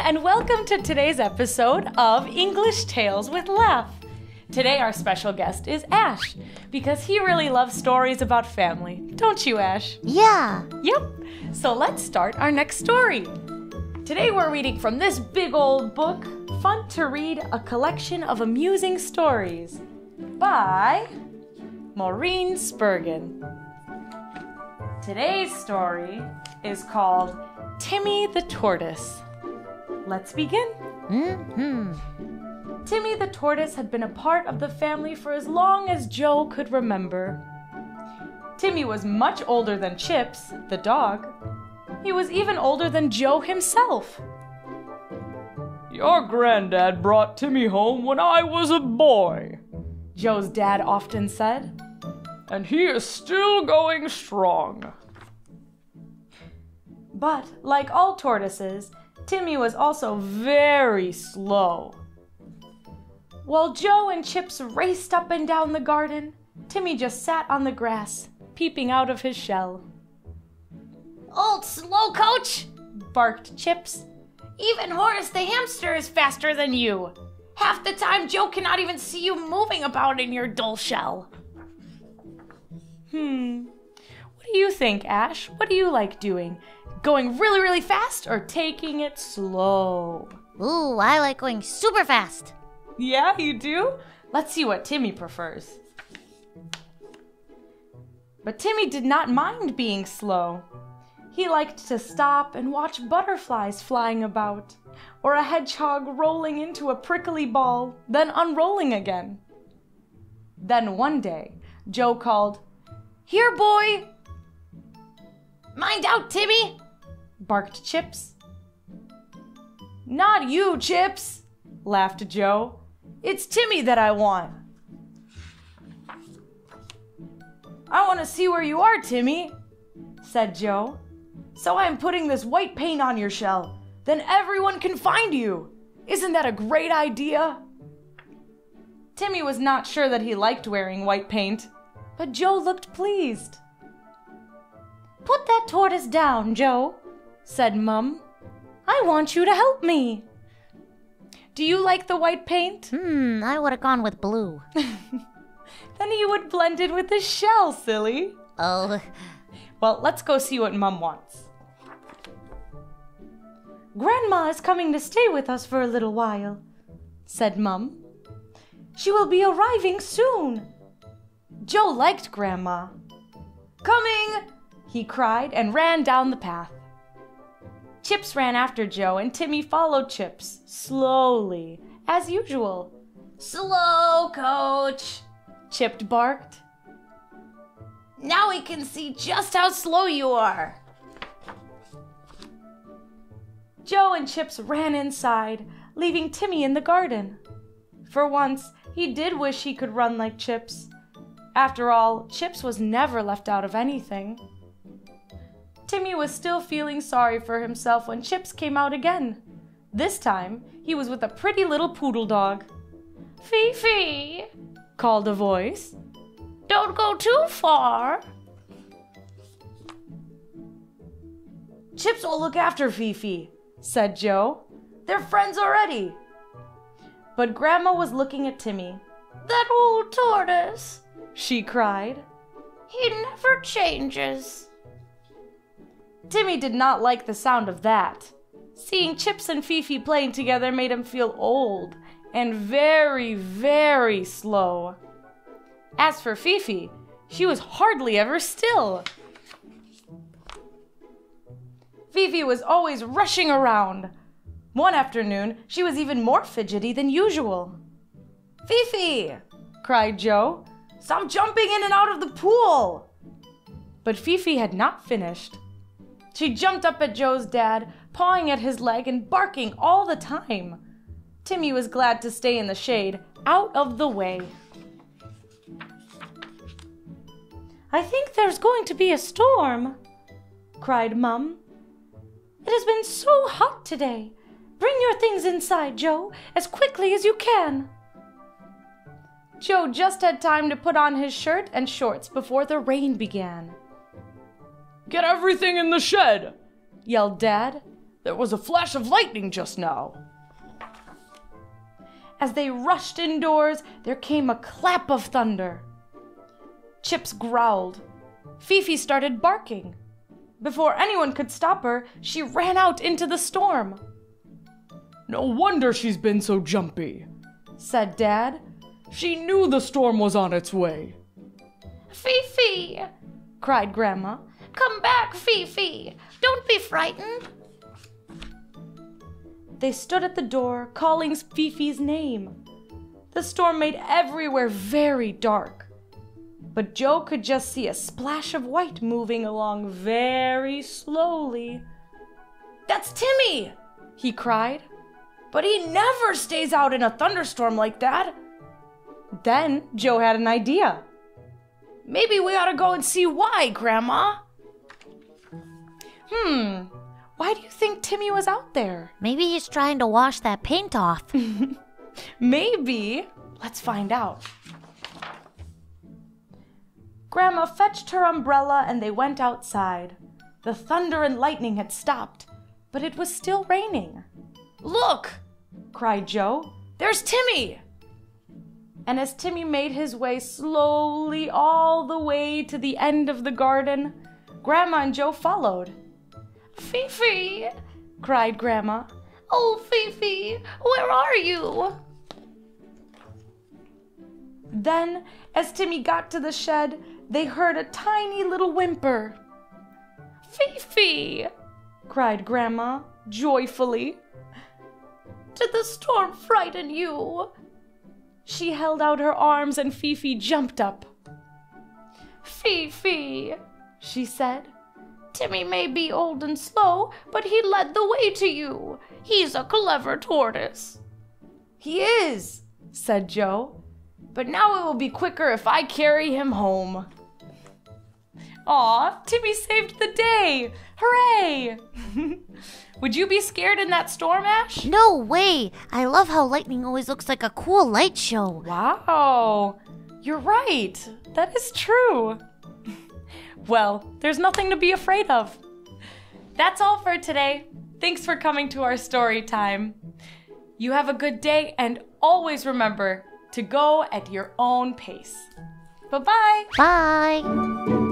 and welcome to today's episode of English Tales with LAF. Today our special guest is Ash, because he really loves stories about family. Don't you, Ash? Yeah. Yep. So let's start our next story. Today we're reading from this big old book, Fun to Read, a collection of amusing stories by Maureen Spurgeon. Today's story is called Timmy the Tortoise. Let's begin. Timmy the Tortoise had been a part of the family for as long as Joe could remember. Timmy was much older than Chips, the dog. He was even older than Joe himself. Your granddad brought Timmy home when I was a boy, Joe's dad often said. and he is still going strong. But, like all tortoises, Timmy was also very slow. While Joe and Chips raced up and down the garden, Timmy just sat on the grass, peeping out of his shell. Old slow coach, Barked Chips. even Horace the hamster is faster than you. Half the time Joe cannot even see you moving about in your dull shell. What do you think, Ash? What do you like doing? Going really, really fast or taking it slow? Ooh, I like going super fast. Yeah, you do? Let's see what Timmy prefers. But Timmy did not mind being slow. He liked to stop and watch butterflies flying about, or a hedgehog rolling into a prickly ball, then unrolling again. Then one day, Joe called, "Here, boy!" Mind out, Timmy! Barked Chips. "Not you, Chips!" laughed Joe. "It's Timmy that I want." "I want to see where you are, Timmy," said Joe. "So I'm putting this white paint on your shell. Then everyone can find you. Isn't that a great idea?" Timmy was not sure that he liked wearing white paint, but Joe looked pleased. "Put that tortoise down, Joe," said Mum. "I want you to help me." "Do you like the white paint?" I would have gone with blue. Then you would blend in with the shell, silly. Oh, Well, let's go see what Mum wants. "Grandma is coming to stay with us for a little while," said Mum. "She will be arriving soon." Joe liked Grandma. "Coming!" he cried and ran down the path. Chips ran after Joe and Timmy followed Chips, slowly, as usual. Slow, coach. Chip barked. Now we can see just how slow you are. Joe and Chips ran inside, leaving Timmy in the garden. For once, he did wish he could run like Chips. After all, Chips was never left out of anything. Timmy was still feeling sorry for himself when Chips came out again. This time, he was with a pretty little poodle dog. Fifi, Called a voice. don't go too far. "Chips will look after Fifi," said Joe. "They're friends already." But Grandma was looking at Timmy. That old tortoise, She cried. he never changes. Timmy did not like the sound of that. Seeing Chips and Fifi playing together made him feel old and very, very slow. As for Fifi, she was hardly ever still. Fifi was always rushing around. One afternoon, she was even more fidgety than usual. "Fifi!" cried Joe. "Stop jumping in and out of the pool!" But Fifi had not finished. She jumped up at Joe's dad, pawing at his leg and barking all the time. Timmy was glad to stay in the shade, out of the way. "I think there's going to be a storm," cried Mum. "It has been so hot today. Bring your things inside, Joe, as quickly as you can." Joe just had time to put on his shirt and shorts before the rain began. Get everything in the shed, Yelled Dad. There was a flash of lightning just now." As they rushed indoors, there came a clap of thunder. Chips growled. Fifi started barking. Before anyone could stop her, she ran out into the storm. "No wonder she's been so jumpy," said Dad. "She knew the storm was on its way." Fifi! cried Grandma. Come back, Fifi! Don't be frightened. They stood at the door, calling Fifi's name. The storm made everywhere very dark, but Joe could just see a splash of white moving along very slowly. "That's Timmy!" he cried. "But he never stays out in a thunderstorm like that." Then Joe had an idea. "Maybe we ought to go and see why, Grandma." Why do you think Timmy was out there? Maybe he's trying to wash that paint off. Maybe. Let's find out. Grandma fetched her umbrella and they went outside. The thunder and lightning had stopped, but it was still raining. "Look!" cried Joe. "There's Timmy!" And as Timmy made his way slowly all the way to the end of the garden, Grandma and Joe followed. Fifi! cried Grandma. Oh, Fifi, where are you? Then, as Timmy got to the shed, they heard a tiny little whimper. Fifi! cried Grandma, joyfully. Did the storm frighten you? She held out her arms and Fifi jumped up. Fifi, she said. Timmy may be old and slow, but he led the way to you. He's a clever tortoise. He is, said Joe. But now it will be quicker if I carry him home. Aw, Timmy saved the day! Hooray! Would you be scared in that storm, Ash? No way! I love how lightning always looks like a cool light show. Wow! You're right. That is true. Well, there's nothing to be afraid of. That's all for today. Thanks for coming to our story time. You have a good day and always remember to go at your own pace. Bye-bye. Bye!